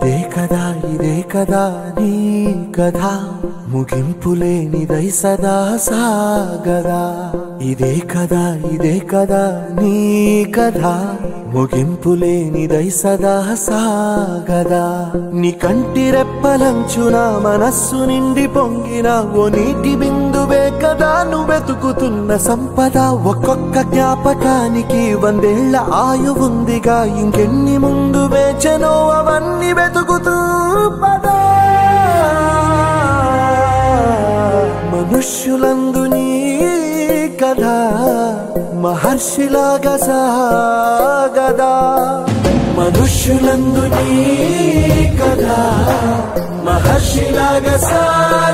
ఇదే కదా నీ కథ ముగింపులేనిదై సదా సాగదా ఇదే కదా నీ కథ ముగింపులేనిదై సదా సాగదా నీ కంటి రెప్పలంచున మనస్సు నిండి పొంగిన ఓ నీటి బిందువే కదా నువ్వెతుకుతున్న సంపద ఒక్కొక్క జ్ఞాపకానికి 100 ఏళ్ల ఆయువుందిగా ఇంకెన్ని ముందు వేచనో అవన్నీ వెతుకుతూ పదా మనుష్యులందు నీ కథ మహర్షిలాగా సాగదా మనుష్యులందు నీ కథ మహర్షిలాగా సాగదా